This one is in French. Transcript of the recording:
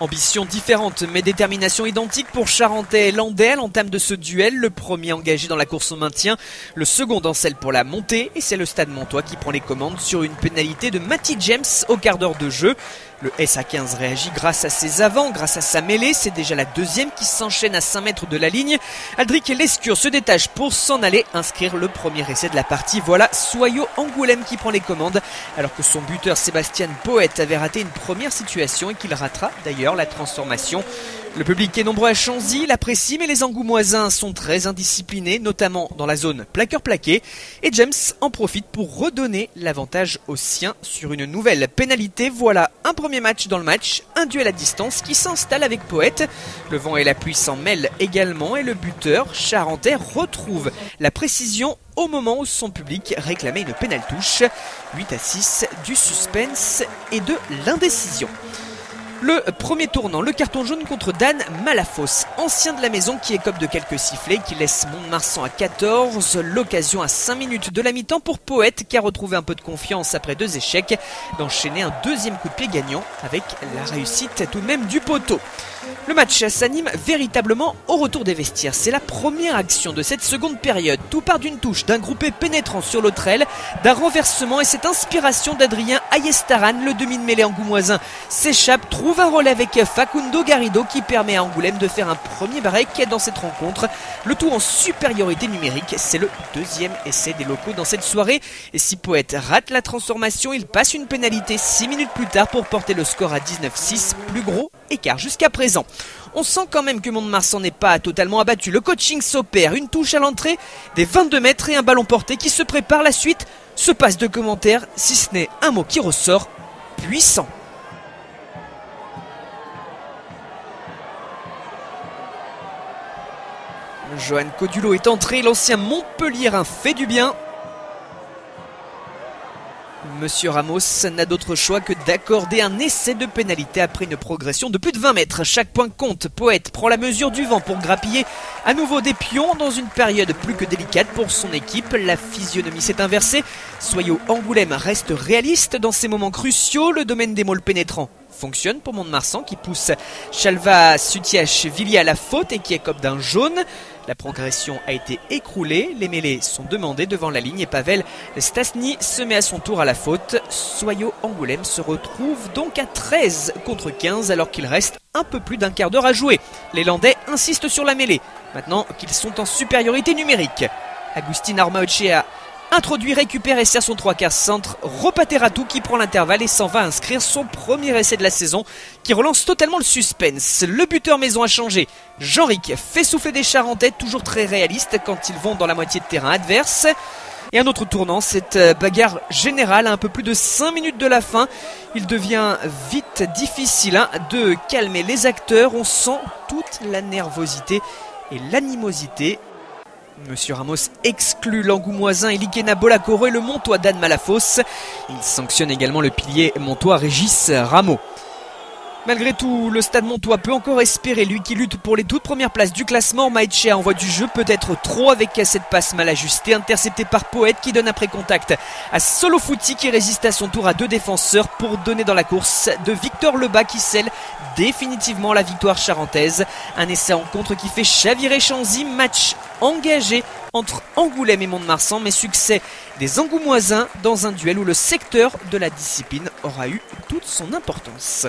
Ambition différente mais détermination identique pour Charentais et Landais à l'entame de ce duel. Le premier engagé dans la course au maintien, le second dans celle pour la montée. Et c'est le Stade Montois qui prend les commandes sur une pénalité de Matty James au quart d'heure de jeu. Le SA15 réagit grâce à ses avants, grâce à sa mêlée. C'est déjà la deuxième qui s'enchaîne à 5 mètres de la ligne. Aldric Lescure se détache pour s'en aller inscrire le premier essai de la partie. Voilà Soyo Angoulême qui prend les commandes alors que son buteur Sébastien Poète avait raté une première situation et qu'il ratera d'ailleurs la transformation. Le public est nombreux à Chanzy, l'apprécie, mais les Angoumoisins sont très indisciplinés, notamment dans la zone plaqueur-plaqué. Et James en profite pour redonner l'avantage aux siens sur une nouvelle pénalité. Voilà un premier match dans le match, un duel à distance qui s'installe avec Poète. Le vent et la pluie s'en mêlent également et le buteur charentais retrouve la précision au moment où son public réclamait une pénale-touche. 8-6, du suspense et de l'indécision. Le premier tournant, le carton jaune contre Dan Malafosse, ancien de la maison qui écope de quelques sifflets, qui laisse Mont-de-Marsan à 14. L'occasion à 5 minutes de la mi-temps pour Poète qui a retrouvé un peu de confiance après 2 échecs, d'enchaîner un deuxième coup de pied gagnant avec la réussite tout de même du poteau. Le match s'anime véritablement au retour des vestiaires. C'est la première action de cette seconde période. Tout part d'une touche, d'un groupé pénétrant sur l'autre aile, d'un renversement et cette inspiration d'Adrien Ayestaran, le demi de mêlée angoumoisin, s'échappe, trouve un relais avec Facundo Garrido qui permet à Angoulême de faire un premier break dans cette rencontre. Le tout en supériorité numérique. C'est le deuxième essai des locaux dans cette soirée. Et si Poète rate la transformation, il passe une pénalité 6 minutes plus tard pour porter le score à 19-6. Plus gros écart jusqu'à présent. On sent quand même que Mont-de-Marsan n'est pas totalement abattu. Le coaching s'opère, une touche à l'entrée, des 22 mètres et un ballon porté qui se prépare. La suite se passe de commentaires, si ce n'est un mot qui ressort, puissant. Johan Codulot est entré, l'ancien Montpelliérain fait du bien. Monsieur Ramos n'a d'autre choix que d'accorder un essai de pénalité après une progression de plus de 20 mètres. Chaque point compte. Poète prend la mesure du vent pour grappiller à nouveau des pions dans une période plus que délicate pour son équipe. La physionomie s'est inversée. Soyo Angoulême reste réaliste dans ces moments cruciaux. Le domaine des môles pénétrants fonctionne pour Mont-de-Marsan qui pousse Chalva Sutiach-Villiers à la faute et qui écope d'un jaune. La progression a été écroulée, les mêlées sont demandées devant la ligne et Pavel Stasny se met à son tour à la faute. Soyo Angoulême se retrouve donc à 13 contre 15 alors qu'il reste un peu plus d'un quart d'heure à jouer. Les Landais insistent sur la mêlée, maintenant qu'ils sont en supériorité numérique. Agustin Armaochea introduit, récupère et sert son 3/4 centre. Ropateratou qui prend l'intervalle et s'en va inscrire son premier essai de la saison qui relance totalement le suspense. Le buteur maison a changé. Jean-Ric fait souffler des Charentais, toujours très réalistes quand ils vont dans la moitié de terrain adverse. Et un autre tournant, cette bagarre générale à un peu plus de 5 minutes de la fin. Il devient vite difficile de calmer les acteurs. On sent toute la nervosité et l'animosité. Monsieur Ramos exclut l'Angoumoisin et Likena Bolakoro et le Montois Dan Malafosse. Il sanctionne également le pilier montois Régis Rameau. Malgré tout, le Stade Montois peut encore espérer, lui qui lutte pour les toutes premières places du classement. Maïtchea envoie du jeu, peut-être trop avec cette passe mal ajustée, interceptée par Poète qui donne après contact à Solofouti qui résiste à son tour à 2 défenseurs pour donner dans la course de Victor Lebas qui scelle définitivement la victoire charentaise. Un essai en contre qui fait chavirer Chanzy, match engagé entre Angoulême et Mont-de-Marsan, mais succès des Angoumoisins dans un duel où le secteur de la discipline aura eu toute son importance.